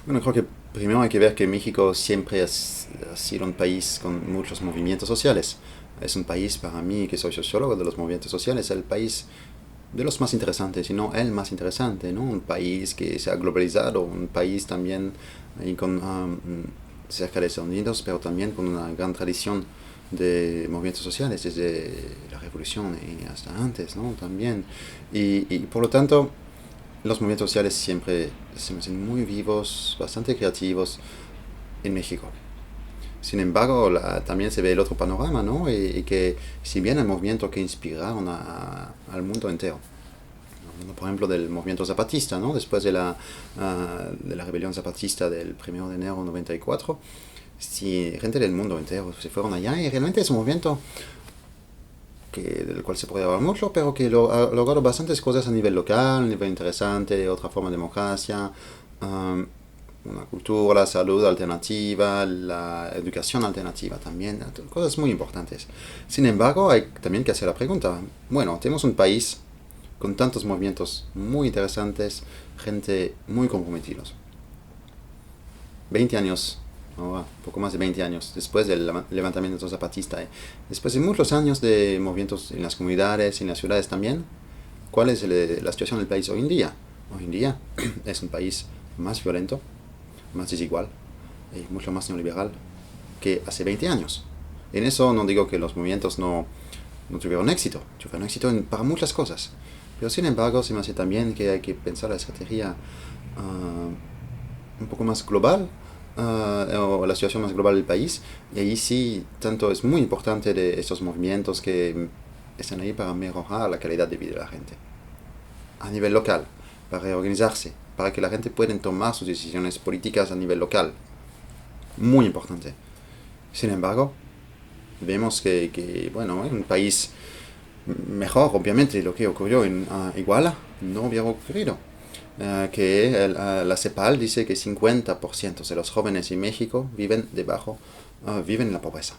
Bueno, creo que primero hay que ver que México siempre ha sido un país con muchos movimientos sociales. Es un país, para mí, que soy sociólogo de los movimientos sociales, el país de los más interesantes, y no el más interesante, ¿no? Un país que se ha globalizado, un país también ahí con, cerca de Estados Unidos, pero también con una gran tradición de movimientos sociales desde la revolución y hasta antes, ¿no? También. Y por lo tanto, los movimientos sociales siempre se me hacen muy vivos, bastante creativos en México. Sin embargo, también se ve el otro panorama, ¿no? Y que si bien el movimiento que inspiraron al mundo entero, por ejemplo, del movimiento zapatista, ¿no? Después de la rebelión zapatista del 1 de enero de 94, si gente del mundo entero se fueron allá y realmente es un movimiento del cual se puede hablar mucho, pero que ha logrado bastantes cosas a nivel local, a nivel interesante, otra forma de democracia, um, una cultura, la salud alternativa, la educación alternativa también, cosas muy importantes. Sin embargo, hay también que hacer la pregunta, bueno, tenemos un país con tantos movimientos muy interesantes, gente muy comprometidos. 20 años, no, poco más de 20 años después del levantamiento zapatista, después de muchos años de movimientos en las comunidades, en las ciudades también, ¿cuál es la situación del país hoy en día? Hoy en día es un país más violento, más desigual y mucho más neoliberal que hace 20 años. En eso no digo que los movimientos no tuvieron éxito para muchas cosas, pero sin embargo se me hace también que hay que pensar la estrategia un poco más global, o la situación más global del país, y ahí sí, tanto es muy importante de estos movimientos que están ahí para mejorar la calidad de vida de la gente, a nivel local, para reorganizarse, para que la gente pueda tomar sus decisiones políticas a nivel local, muy importante. Sin embargo, vemos bueno, en un país mejor, obviamente, lo que ocurrió en Iguala no hubiera ocurrido. La CEPAL dice que 50% de los jóvenes en México viven en la pobreza.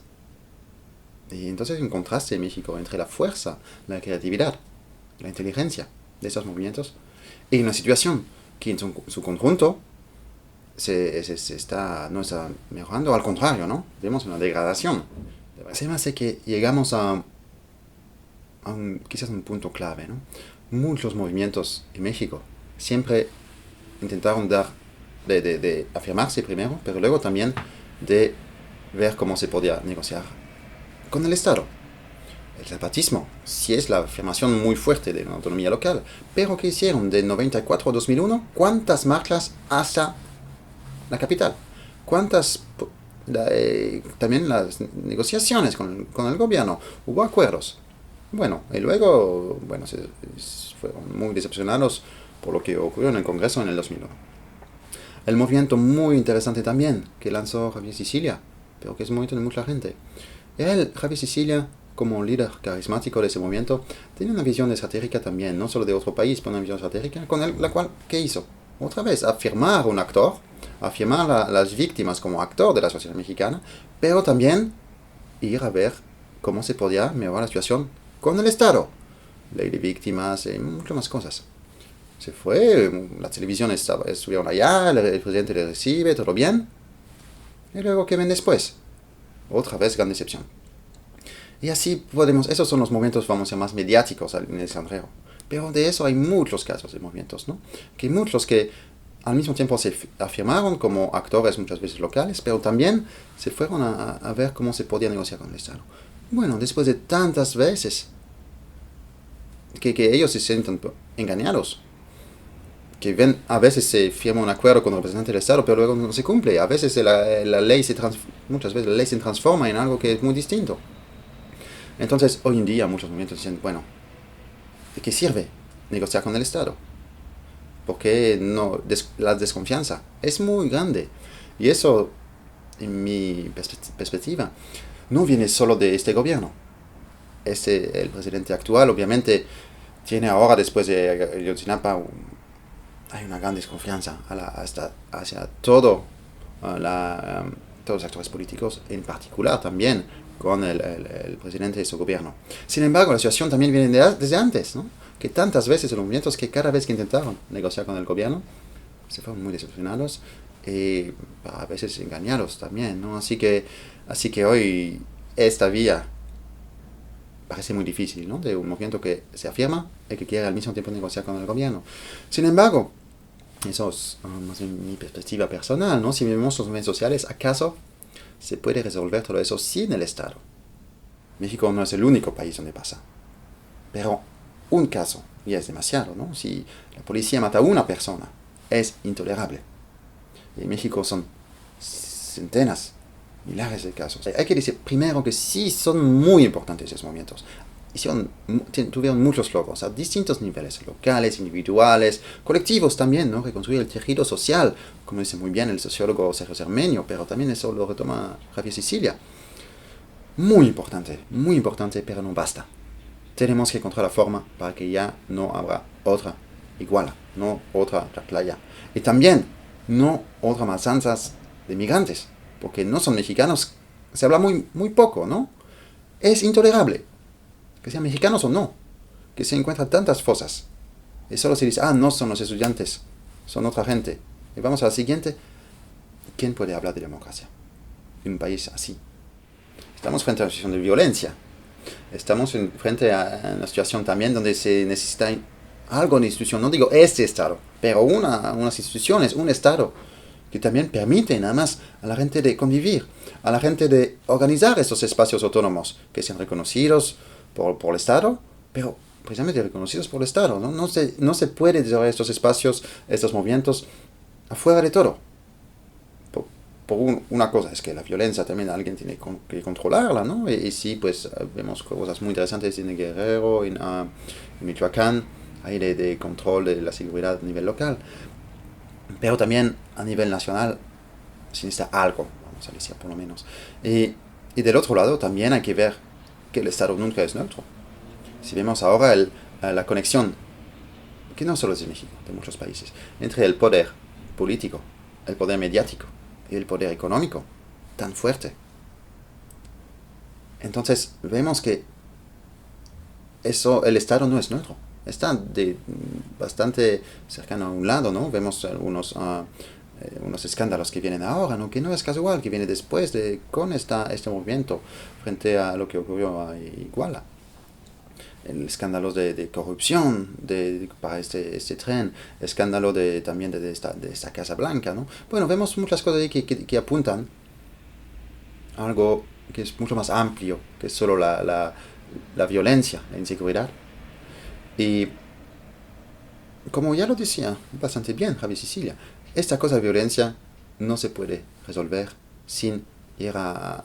Y entonces hay un contraste en México entre la fuerza, la creatividad, la inteligencia de esos movimientos y una situación que en su conjunto no está mejorando, al contrario, ¿no? Vemos una degradación. Se me hace que llegamos quizás un punto clave, ¿no? Muchos movimientos en México siempre intentaron de afirmarse primero, pero luego también de ver cómo se podía negociar con el Estado. El zapatismo sí es la afirmación muy fuerte de una autonomía local, pero ¿qué hicieron de 94 a 2001? ¿Cuántas marchas hasta la capital? ¿Cuántas también las negociaciones con el gobierno? Hubo acuerdos. Bueno, y luego, bueno, fueron muy decepcionados por lo que ocurrió en el Congreso en el 2001. El movimiento muy interesante también que lanzó Javier Sicilia, pero que es un movimiento de mucha gente. Javier Sicilia, como líder carismático de ese movimiento, tenía una visión estratégica también, no solo de otro país, pero una visión estratégica con la cual, ¿qué hizo? Otra vez, afirmar un actor, afirmar las víctimas como actor de la sociedad mexicana, pero también ir a ver cómo se podía mejorar la situación con el Estado. Ley de víctimas y muchas más cosas. Se fue, la televisión estuvieron allá, el presidente le recibe, todo bien. Y luego, ¿qué ven después? Otra vez gran decepción. Y así esos son los momentos, vamos a decir, más mediáticos en el extranjero. Pero de eso hay muchos casos de movimientos, ¿no? Que muchos que al mismo tiempo se afirmaron como actores muchas veces locales, pero también se fueron a ver cómo se podía negociar con el Estado. Bueno, después de tantas veces que ellos se sienten engañados, que ven, a veces se firma un acuerdo con el representante del Estado, pero luego no se cumple. A veces muchas veces la ley se transforma en algo que es muy distinto. Entonces, hoy en día muchos movimientos dicen, bueno, ¿de qué sirve negociar con el Estado? Porque no, la desconfianza es muy grande. Y eso, en mi perspectiva, no viene solo de este gobierno. El presidente actual, obviamente, tiene ahora, después de Ayotzinapa, hay una gran desconfianza hacia todos los actores políticos, en particular también con el presidente de su gobierno. Sin embargo, la situación también viene desde antes, ¿no? Que tantas veces los movimientos que cada vez que intentaron negociar con el gobierno se fueron muy decepcionados y a veces engañados también, ¿no? Así que hoy esta vía parece muy difícil, ¿no? De un movimiento que se afirma y que quiere al mismo tiempo negociar con el gobierno. Sin embargo, eso es más bien mi perspectiva personal, ¿no? Si vemos los movimientos sociales, ¿acaso se puede resolver todo eso sin el Estado? México no es el único país donde pasa. Pero un caso ya es demasiado, ¿no? Si la policía mata a una persona, es intolerable. En México son centenas, millares de casos. Hay que decir primero que sí son muy importantes esos movimientos. Tuvieron muchos logros a distintos niveles, locales, individuales, colectivos también, ¿no? Reconstruir el tejido social, como dice muy bien el sociólogo Sergio Cermeño, pero también eso lo retoma Javier Sicilia. Muy importante, pero no basta. Tenemos que encontrar la forma para que ya no habrá otra Iguala, no otra playa. Y también no otra matanzas de migrantes, porque no son mexicanos, se habla muy poco, ¿no? Es intolerable que sean mexicanos o no, que se encuentran tantas fosas. Y solo se dice, no son los estudiantes, son otra gente. Y vamos a la siguiente. ¿Quién puede hablar de democracia en un país así? Estamos frente a una situación de violencia. Estamos frente a una situación también donde se necesita algo de institución. No digo este Estado, pero unas instituciones, un Estado que también permite nada más a la gente de convivir, a la gente de organizar estos espacios autónomos que sean reconocidos por el Estado, pero precisamente reconocidos por el Estado. No se puede desarrollar estos espacios, estos movimientos, afuera de todo. Una cosa es que la violencia también alguien tiene que controlarla, ¿no? Y sí, pues vemos cosas muy interesantes en Guerrero, en Michoacán, ahí de control de la seguridad a nivel local. Pero también a nivel nacional se necesita algo, vamos a decir por lo menos. Y del otro lado también hay que ver que el Estado nunca es neutro. Si vemos ahora la conexión, que no solo es de México, de muchos países, entre el poder político, el poder mediático y el poder económico, tan fuerte. Entonces vemos que el Estado no es neutro. Está bastante cercano a un lado, ¿no? Vemos unos escándalos que vienen ahora, ¿no? Que no es casual, que viene después con este movimiento frente a lo que ocurrió a Iguala. El escándalo de corrupción para este tren, el escándalo también de esta Casa Blanca, ¿no? Bueno, vemos muchas cosas ahí que apuntan a algo que es mucho más amplio que solo la violencia, la inseguridad. Y como ya lo decía bastante bien Javi Sicilia, esta cosa de violencia no se puede resolver sin ir a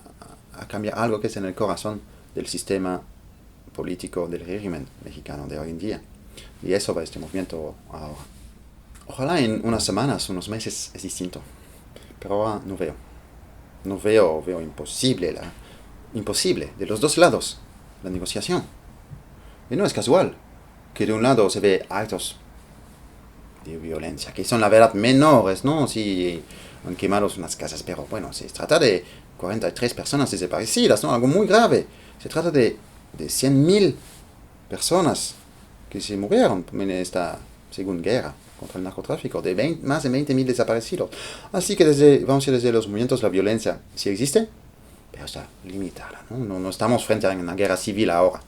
cambiar algo que es en el corazón del sistema político del régimen mexicano de hoy en día. Y eso va este movimiento ahora. Ojalá en unas semanas, unos meses es distinto. Pero ahora no veo. Veo imposible de los dos lados la negociación. Y no es casual que de un lado se ve actos de violencia, que son la verdad menores, ¿no? Sí, han quemado unas casas, pero bueno, se trata de 43 personas desaparecidas, ¿no? Algo muy grave. Se trata de 100.000 personas que se murieron en esta segunda guerra contra el narcotráfico, más de 20.000 desaparecidos. Así que desde los movimientos la violencia sí existe, pero está limitada, ¿no? No estamos frente a una guerra civil ahora.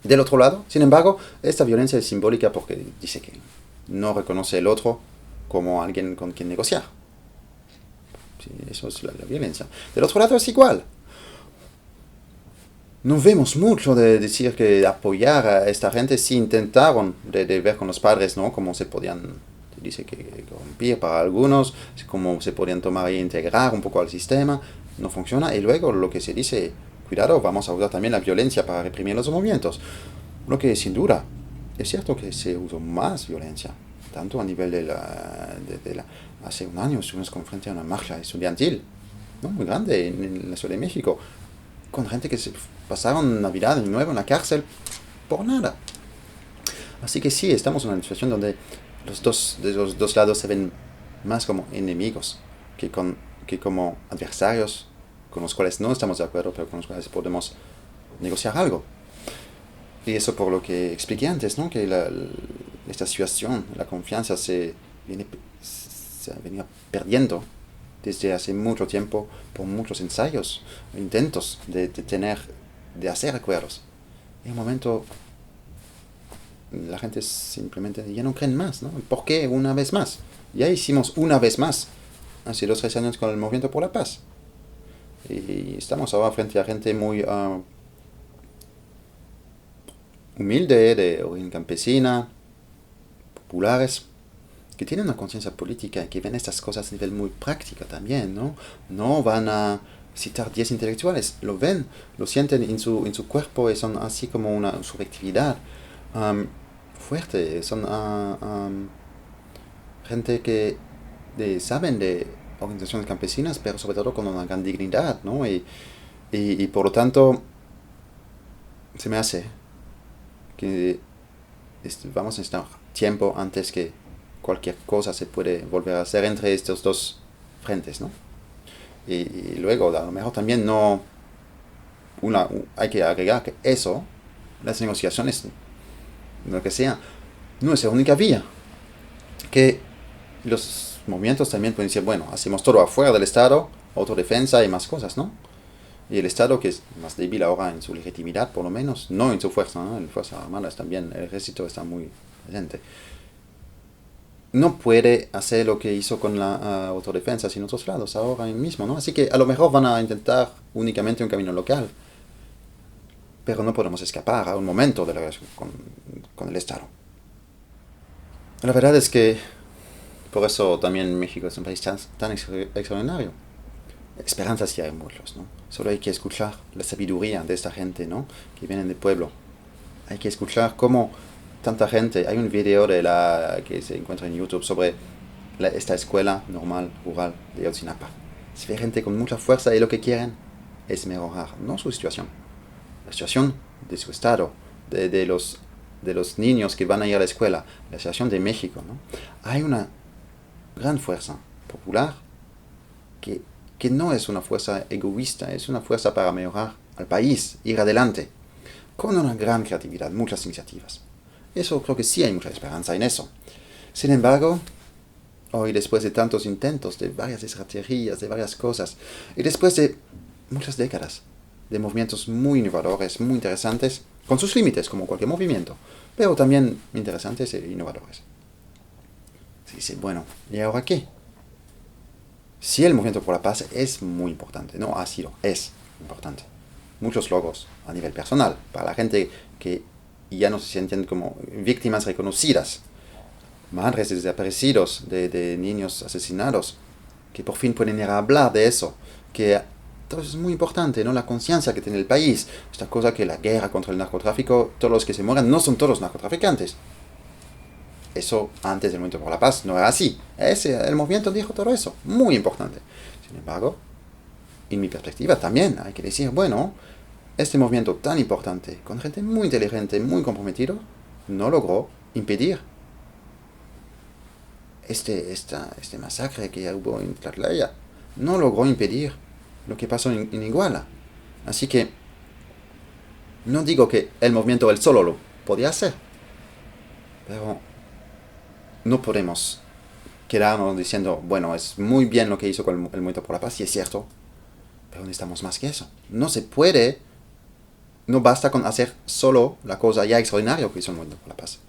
Del otro lado, sin embargo, esta violencia es simbólica porque dice que no reconoce el otro como alguien con quien negociar. Sí, eso es la violencia. Del otro lado es igual. No vemos mucho de decir que apoyar a esta gente si intentaron de ver con los padres, ¿no? Cómo se podían, se dice que corrompir para algunos, cómo se podían tomar e integrar un poco al sistema. No funciona. Y luego lo que se dice, cuidado, vamos a usar también la violencia para reprimir los movimientos. Lo que sin duda es cierto que se usó más violencia, tanto a nivel hace un año estuvimos frente a una marcha estudiantil, ¿no? Muy grande en la Ciudad de México, con gente que se pasaron Navidad y Nuevo en la cárcel por nada. Así que sí, estamos en una situación donde de los dos lados se ven más como enemigos que como adversarios con los cuales no estamos de acuerdo, pero con los cuales podemos negociar algo. Y eso por lo que expliqué antes, ¿no? Que esta situación, la confianza se se venía perdiendo desde hace mucho tiempo por muchos ensayos, intentos de hacer acuerdos. En un momento la gente simplemente ya no creen más, ¿no? ¿Por qué una vez más? Ya hicimos una vez más hace 2 o 3 años con el Movimiento por la Paz. Y estamos ahora frente a gente muy humilde, de origen campesina, populares, que tienen una conciencia política y que ven estas cosas a nivel muy práctico también, ¿no? No van a citar 10 intelectuales, lo ven, lo sienten en su cuerpo y son así como una subjetividad fuerte, son gente que saben de organizaciones campesinas, pero sobre todo con una gran dignidad, ¿no? Y por lo tanto, se me hace que vamos a necesitar tiempo antes que cualquier cosa se puede volver a hacer entre estos dos frentes, ¿no? Y luego, a lo mejor también no... hay que agregar que eso, las negociaciones, lo que sea, no es la única vía. Que los movimientos también pueden decir, bueno, hacemos todo afuera del Estado, autodefensa y más cosas, ¿no? Y el Estado, que es más débil ahora en su legitimidad, por lo menos, no en su fuerza, ¿no? En fuerzas armadas también, el ejército está muy presente. No puede hacer lo que hizo con la autodefensa en otros lados, ahora mismo, ¿no? Así que a lo mejor van a intentar únicamente un camino local, pero no podemos escapar a un momento de la relación con el Estado. La verdad es que por eso también México es un país tan extraordinario. Esperanzas sí hay muchos, ¿no? Solo hay que escuchar la sabiduría de esta gente, ¿no? Que vienen del pueblo. Hay que escuchar cómo tanta gente... Hay un video que se encuentra en YouTube sobre esta escuela normal, rural de Ayotzinapa. Se ve gente con mucha fuerza y lo que quieren es mejorar, no su situación, la situación de su estado, de los niños que van a ir a la escuela, la situación de México, ¿no? Hay una gran fuerza popular que no es una fuerza egoísta, es una fuerza para mejorar al país, ir adelante, con una gran creatividad, muchas iniciativas. Eso creo que sí hay mucha esperanza en eso. Sin embargo, hoy después de tantos intentos, de varias estrategias, de varias cosas, y después de muchas décadas de movimientos muy innovadores, muy interesantes, con sus límites, como cualquier movimiento, pero también interesantes e innovadores. Se dice, bueno, ¿y ahora qué? Sí, el movimiento por la paz es muy importante, no ha sido, es importante. Muchos logros a nivel personal, para la gente que ya no se sienten como víctimas reconocidas, madres de desaparecidos, de niños asesinados, que por fin pueden ir a hablar de eso, que todo eso es muy importante, ¿no? La conciencia que tiene el país, esta cosa que la guerra contra el narcotráfico, todos los que se mueran no son todos narcotraficantes. Eso antes del movimiento por la paz no era así. El movimiento dijo todo eso, muy importante. Sin embargo, en mi perspectiva también hay que decir, bueno, este movimiento tan importante, con gente muy inteligente, muy comprometido, no logró impedir este masacre que hubo en Tlatlaya. No logró impedir lo que pasó en Iguala. Así que no digo que el movimiento él solo lo podía hacer, pero no podemos quedarnos diciendo, bueno, es muy bien lo que hizo con el Movimiento por la Paz, y es cierto, pero necesitamos más que eso. No se puede, no basta con hacer solo la cosa ya extraordinaria que hizo el Movimiento por la Paz.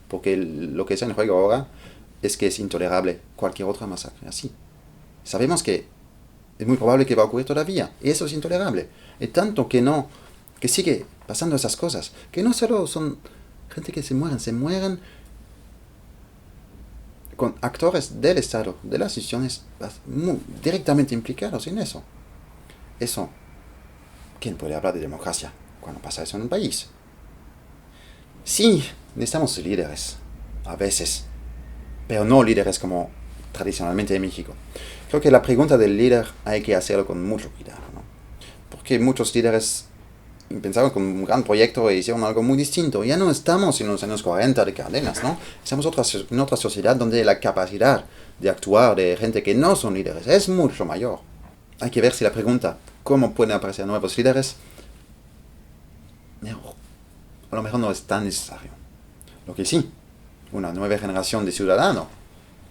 Porque lo que está en juego ahora es que es intolerable cualquier otra masacre así. Sabemos que es muy probable que va a ocurrir todavía, y eso es intolerable. Y tanto que sigue pasando esas cosas, que no solo son gente que se mueren con actores del Estado, de las instituciones directamente implicados en eso. Eso, ¿quién puede hablar de democracia cuando pasa eso en un país? Sí, necesitamos líderes, a veces, pero no líderes como tradicionalmente en México. Creo que la pregunta del líder hay que hacerlo con mucho cuidado, ¿no? Porque muchos líderes pensaron con un gran proyecto e hicieron algo muy distinto. Ya no estamos en los años 40 de Cárdenas, ¿no? Estamos en otra sociedad donde la capacidad de actuar de gente que no son líderes es mucho mayor. Hay que ver si la pregunta, ¿cómo pueden aparecer nuevos líderes? A lo mejor no es tan necesario. Lo que sí, una nueva generación de ciudadanos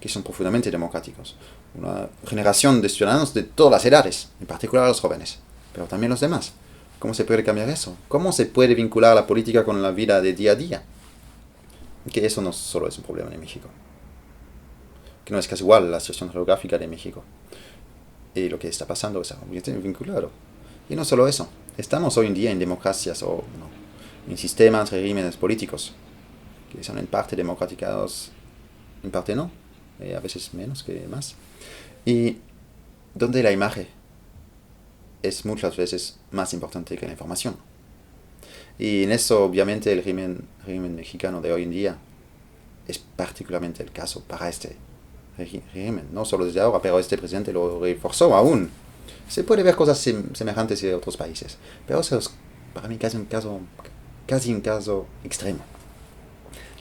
que son profundamente democráticos. Una generación de ciudadanos de todas las edades, en particular los jóvenes, pero también los demás. ¿Cómo se puede cambiar eso? ¿Cómo se puede vincular la política con la vida de día a día? Que eso no solo es un problema de México. Que no es casi igual la situación geográfica de México. Y lo que está pasando es vinculado. Y no solo eso. Estamos hoy en día en democracias o en sistemas, regímenes políticos que son en parte democratizados, en parte no. A veces menos que más. Y donde la imagen es muchas veces más importante que la información. Y en eso, obviamente, el régimen mexicano de hoy en día es particularmente el caso para este régimen. No solo desde ahora, pero este presidente lo reforzó aún. Se puede ver cosas semejantes en otros países, pero eso es para mí casi un caso extremo.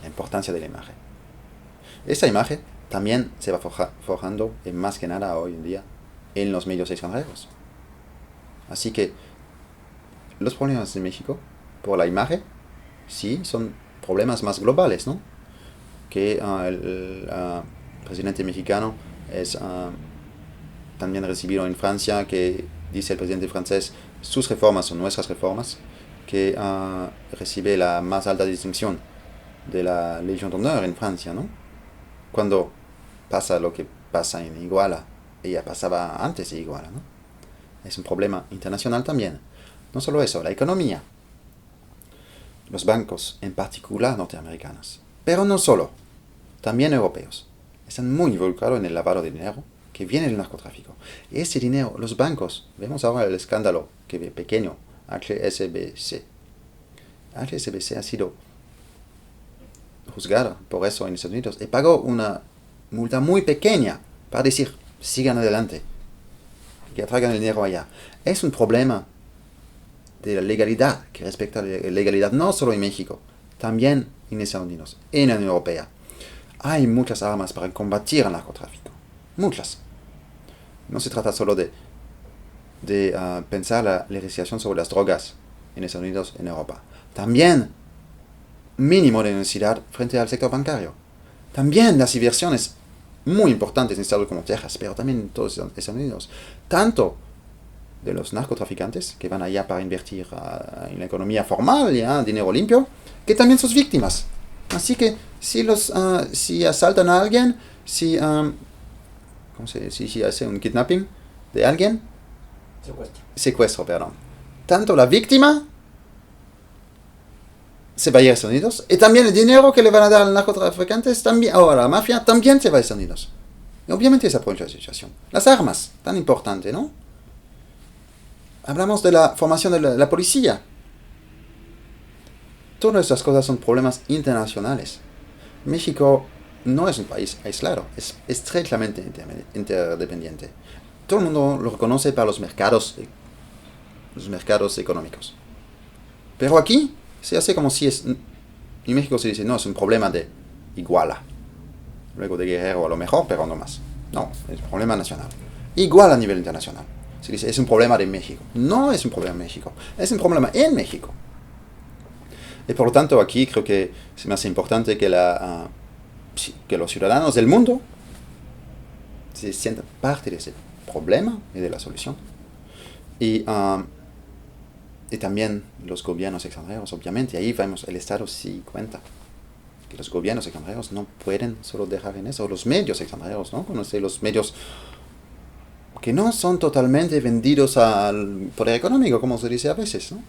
La importancia de la imagen. Esta imagen también se va forjando, más que nada hoy en día, en los medios extranjeros. Así que los problemas de México, por la imagen, sí, son problemas más globales, ¿no? Que el presidente mexicano es también recibido en Francia, que dice el presidente francés, sus reformas son nuestras reformas, que recibe la más alta distinción de la Légion d'honneur en Francia, ¿no? Cuando pasa lo que pasa en Iguala, ella pasaba antes de Iguala, ¿no? Es un problema internacional también. No solo eso, la economía. Los bancos, en particular norteamericanos, pero no solo, también europeos, están muy involucrados en el lavado de dinero que viene del narcotráfico. Y ese dinero, los bancos, vemos ahora el escándalo que pequeño, HSBC. HSBC ha sido juzgado por eso en Estados Unidos y pagó una multa muy pequeña para decir, sigan adelante, que traigan el dinero allá. Es un problema de la legalidad, que respecta a la legalidad no solo en México, también en Estados Unidos, en la Unión Europea. Hay muchas armas para combatir el narcotráfico. Muchas. No se trata solo de pensar la legislación sobre las drogas en Estados Unidos, en Europa. También mínimo de necesidad frente al sector bancario. También las inversiones muy importantes en estados como Texas, pero también en todos Estados Unidos. Tanto de los narcotraficantes que van allá para invertir en la economía formal, dinero limpio, que también sus víctimas. Así que si asaltan a alguien, si hace un kidnapping de alguien, secuestro, perdón. Tanto la víctima se va a ir a Estados Unidos, y también el dinero que le van a dar a los narcotraficantes, también, o a la mafia, también se va a Estados Unidos. Y obviamente se aprovecha la situación. Las armas, tan importante, ¿no? Hablamos de la formación de la policía. Todas estas cosas son problemas internacionales. México no es un país aislado, es estrechamente interdependiente. Todo el mundo lo reconoce para los mercados económicos. Pero aquí se hace como si en México se dice, no, es un problema de Iguala. Luego de Guerrero a lo mejor, pero no más. No, es un problema nacional. Igual a nivel internacional. Se dice, es un problema de México. No es un problema de México, es un problema en México. Y por lo tanto aquí creo que se me hace importante que los ciudadanos del mundo se sientan parte de ese problema y de la solución. Y también los gobiernos extranjeros, obviamente. Ahí vemos, el Estado sí cuenta. Que los gobiernos extranjeros no pueden solo dejar en eso. Los medios extranjeros, ¿no? Los medios que no son totalmente vendidos al poder económico, como se dice a veces, ¿no?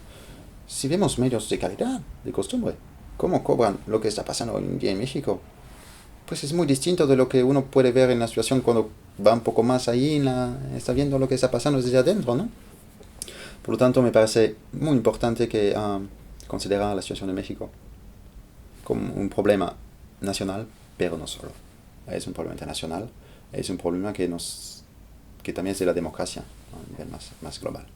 Si vemos medios de calidad, de costumbre, cómo cobran lo que está pasando hoy en día en México, pues es muy distinto de lo que uno puede ver en la situación cuando va un poco más ahí, está viendo lo que está pasando desde adentro, ¿no? Por lo tanto, me parece muy importante que considerar la situación de México como un problema nacional, pero no solo. Es un problema internacional, es un problema que también es de la democracia a nivel más global.